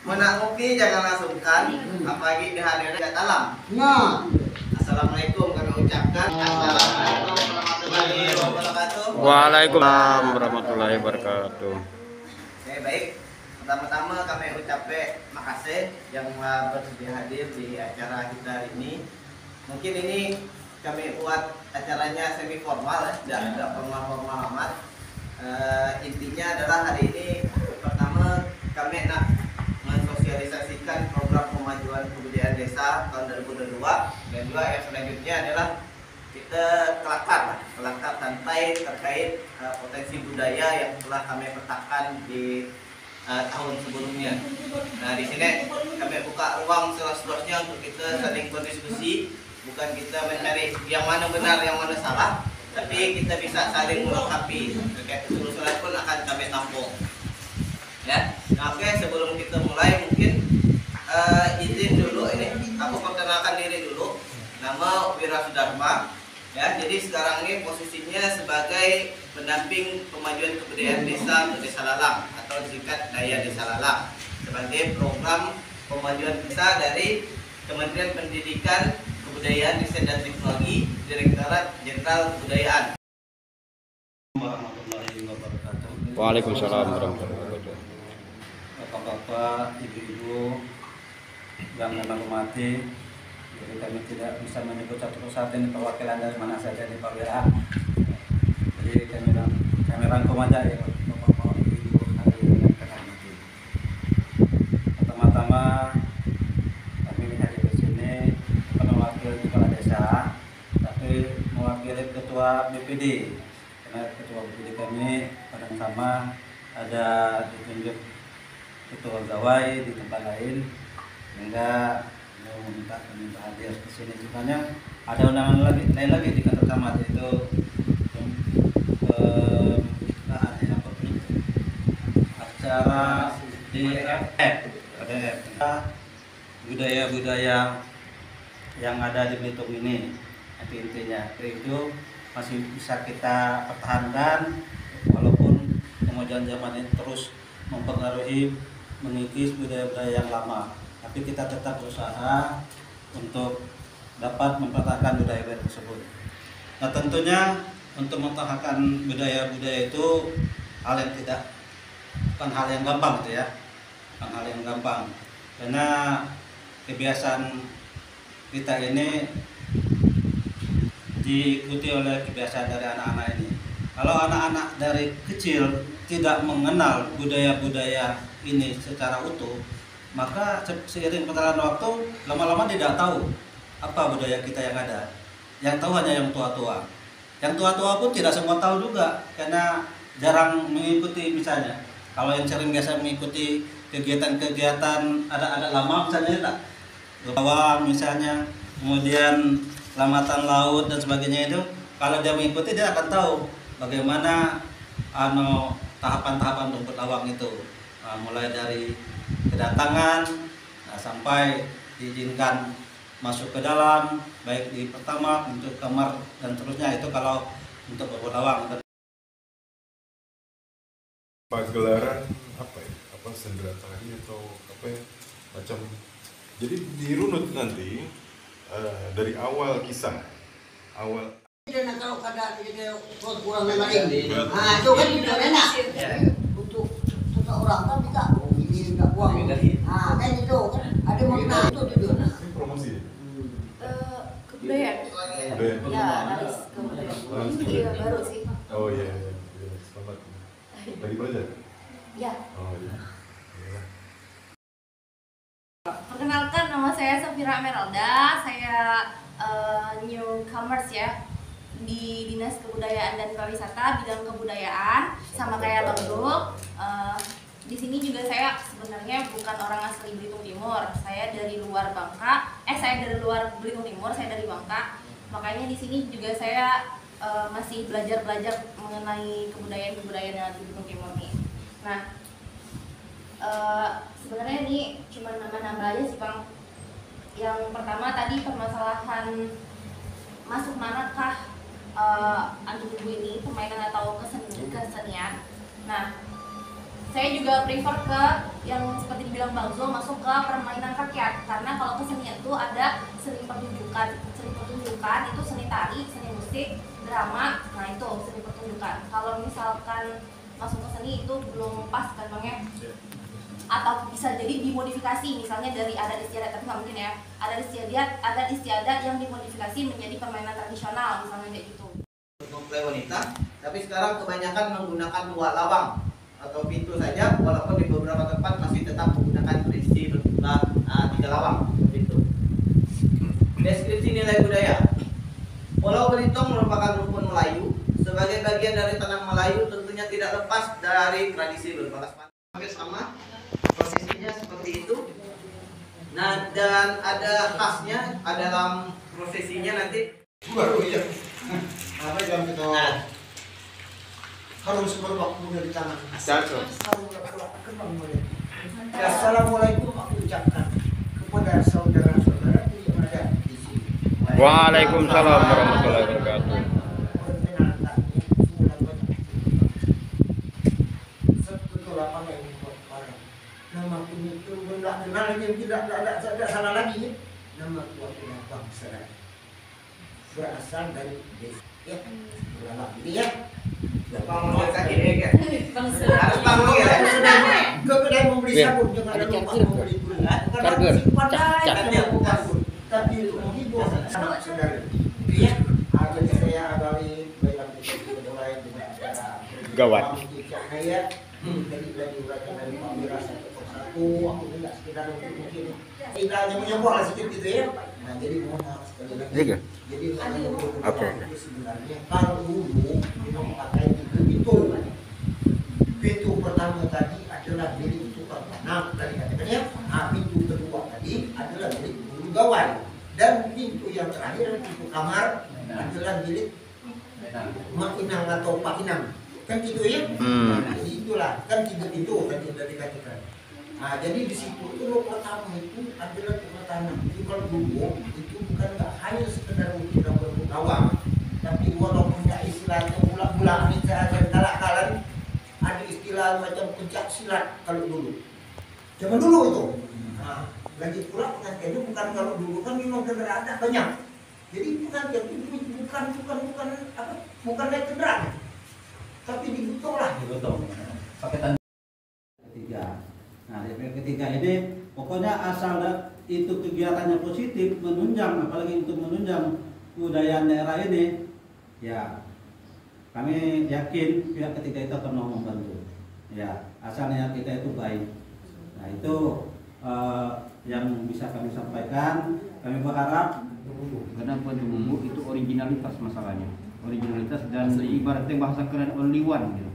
Menak ngopi jangan sungkan, apalagi dihadirkan di alam. Nah, Assalamualaikum kami ucapkan. Assalamualaikum warahmatullahi wabarakatuh. Waalaikumsalam warahmatullahi wabarakatuh. Oke, baik. Pertama-tama kami ucapkan makasih yang bersedia hadir di acara kita hari ini. Mungkin ini kami buat acaranya semi formal ya, tidak formal amat. Intinya adalah hari ini pertama kami nak mensosialisasikan program pemajuan kebudayaan desa tahun 2022, dan juga yang selanjutnya adalah kita kelakar santai terkait potensi budaya yang telah kami petakan di tahun sebelumnya. Nah, di sini kami buka ruang seluas-luasnya untuk kita saling berdiskusi, bukan kita mencari yang mana benar yang mana salah, tapi kita bisa saling melengkapi. Terkait usulan pun akan kami tampung. Ya, nah, oke, sebelum kita mulai mungkin izin dulu ini aku perkenalkan diri dulu. Nama Wira Sudarma. Ya, jadi sekarang ini posisinya sebagai pendamping pemajuan kebudayaan desa untuk Desa Lalang atau disingkat Daya Desa Lalang sebagai program pemajuan desa dari Kementerian Pendidikan, Kebudayaan, Riset dan Teknologi, Direktorat Jenderal Kebudayaan. Warahmatullahi wabarakatuh. Waalaikumsalam warahmatullahi wabarakatuh. Bapak-bapak, ibu-ibu yang kami hormati, jadi kami tidak bisa menyebut satu persatu ini perwakilan dari mana saja di Pak Wira. Jadi kami rangkum aja ya bapak-bapak, ibu-ibu hari ini yang kami hormati. Pertama-tama kami hadir di sini bukan mewakili kepala desa, tapi mewakili ketua BPD. Karena ketua BPD kami pada yang sama ada ditunjuk ketua gawai di tempat lain, sehingga beliau meminta hadir di sini. Sebenarnya ada undangan lain lagi di kantor camat, yaitu acara DFF budaya-budaya yang ada di Belitung ini. Tapi intinya itu masih bisa kita pertahankan walaupun kemajuan zaman ini terus mempengaruhi mengikis budaya-budaya yang lama, tapi kita tetap berusaha untuk dapat mempertahankan budaya-budaya tersebut. Nah, tentunya untuk mempertahankan budaya-budaya itu bukan hal yang gampang gitu ya, bukan hal yang gampang, karena kebiasaan kita ini diikuti oleh kebiasaan dari anak-anak ini. Kalau anak-anak dari kecil tidak mengenal budaya-budaya ini secara utuh, maka seiring perjalanan waktu lama-lama tidak tahu apa budaya kita yang ada. Yang tahu hanya yang tua-tua. Yang tua-tua pun tidak semua tahu juga, karena jarang mengikuti. Misalnya kalau yang sering biasa mengikuti kegiatan-kegiatan adat-adat lama misalnya tak, bawang misalnya, kemudian selamatan laut dan sebagainya, itu kalau dia mengikuti dia akan tahu bagaimana tahapan-tahapan rumput lawang itu, mulai dari kedatangan sampai diizinkan masuk ke dalam, baik di pertama untuk kamar dan seterusnya. Itu kalau untuk rumput lawang. Pagelaran apa ya? Apa sendera tari atau apa ya? Macam. Jadi dirunut nanti dari awal kisah, awal. dan kalau kada dia kurang lain. Ah, itu kan tidak enak. Untuk seseorang kan kita ini enggak buang. Ah, kan itu kan ada makna itu juga. Promosi. Kebudayaan. Budaya. Ya, analis kebudayaan. Analis Iya, kebudayaan. baru sih. Oh iya, selamat. Tadi belajar. Ya. Oh iya. Perkenalkan, nama saya Safira Meralda. Saya newcomers ya di Dinas Kebudayaan dan Pariwisata, bidang kebudayaan, sama kayak Bang Dul. Di sini juga saya sebenarnya bukan orang asli Belitung Timur. Saya dari luar Bangka. Saya dari luar Belitung Timur, saya dari Bangka. Makanya di sini juga saya masih belajar mengenai kebudayaan yang ada di Belitung Timur nih. Nah, sebenarnya ini cuma nama-nama aja sih, Bang. Yang pertama tadi permasalahan masuk manakah antum ini, permainan atau kesenian. Nah, saya juga prefer ke yang seperti dibilang Bang Zul, masuk ke permainan rakyat. Karena kalau kesenian itu ada seni pertunjukan itu seni tari, seni musik, drama. Nah itu seni pertunjukan. Kalau misalkan masuk ke seni itu belum pas kan Bang ya? Atau bisa jadi dimodifikasi, misalnya dari adat istiadat, tapi nggak mungkin ya. Adat istiadat yang dimodifikasi menjadi permainan tradisional, misalnya kayak gitu. Mempelai wanita, tapi sekarang kebanyakan menggunakan 2 lawang atau pintu saja, walaupun di beberapa tempat masih tetap menggunakan prinsip berjumlah 3 lawang pintu. Deskripsi nilai budaya. Pulau Belitung merupakan rukun Melayu. Sebagai bagian dari tanah Melayu, tentunya tidak lepas dari tradisi berbalas pantun. Hampir sama, posisinya seperti itu. Nah, dan ada khasnya dalam prosesinya nanti. Baru ya. Apa yang kita harus berbakti dari tangan. Assalamualaikum aku ucapkan kepada saudara-saudara yang ada di sini. Waalaikumsalam warahmatullahi wabarakatuh. Nama itu tidak kenal ini tidak salah lagi. Nama kuatnya bangsa berasal dari desa. Ya, ulama ini ya. Harus bangun ya. Kedai membeli sabun jangan ada lupa membeli gula. Tapi itu menghibur saudara. Ya, hari saya awali baiklah kita mulai dengan acara Gawat. Cahaya. Jadi dari uraian dari Pak Mira satu, aku tidak sekedar untuk mungkin kita hanya menyombong lah sedikit gitu ya. Nah jadi mohon maaf sekali lagi. Jadi itu sebenarnya kalau dulu kita memakai pintu pertama tadi adalah milik tukang tanah tadi katanya. Pintu kedua tadi adalah milik guru gawai dan pintu yang terakhir pintu kamar adalah milik Mak Inang atau Pak Inang. Kan gitu ya. Nah, jadi itulah kan 3 pintu tadi sudah dikatakan. Nah, jadi di situ itu pertama itu adalah tukang tanah. Jadi kalau dulu itu bukan nggak hanya sekedar untuk bergawang, tapi walaupun nggak istilahnya bulan-bulan ini cara kalah-kalan ada istilah macam pencak silat kalau dulu. Zaman dulu itu. Nah, lagi pula pengantinnya bukan kalau dulu kan memang kendaraan ada banyak. Jadi pengantin itu bukan naik kendaraan. Tapi dibutuh lah. Betul. Paketan ketiga. Nah, ketiga ini pokoknya asal itu kegiatannya positif, menunjang, apalagi untuk menunjang budaya daerah ini, ya kami yakin pihak ketiga itu akan mau membantu. Ya, asalnya kita itu baik. Nah itu yang bisa kami sampaikan. Kami berharap Karena bumbu itu originalitas masalahnya. Originalitas dan ibaratnya bahasa keren only one gitu.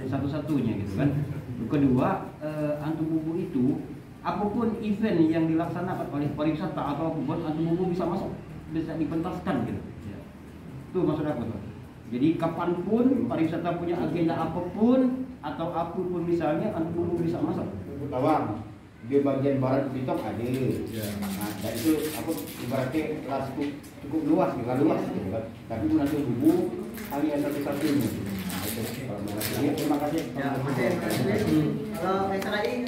Satu-satunya gitu kan. Kedua, antum bumbu itu apapun event yang dilaksanakan oleh pariwisata atau apapun antum bumbu bisa masuk, bisa dipentaskan gitu. Ya. Itu maksud aku tuh. Jadi kapanpun pariwisata punya agenda apapun atau apapun misalnya antum bumbu bisa masuk. Tawang di bagian barat Bitok ada. Ya. Nah, dan itu apa ibaratnya kelas cukup luas gitu kan. Tapi nanti bumbu hanya satu-satunya. Nah, itu kalau terima kasih. Ya, terima kasih. Kalau Mesra ini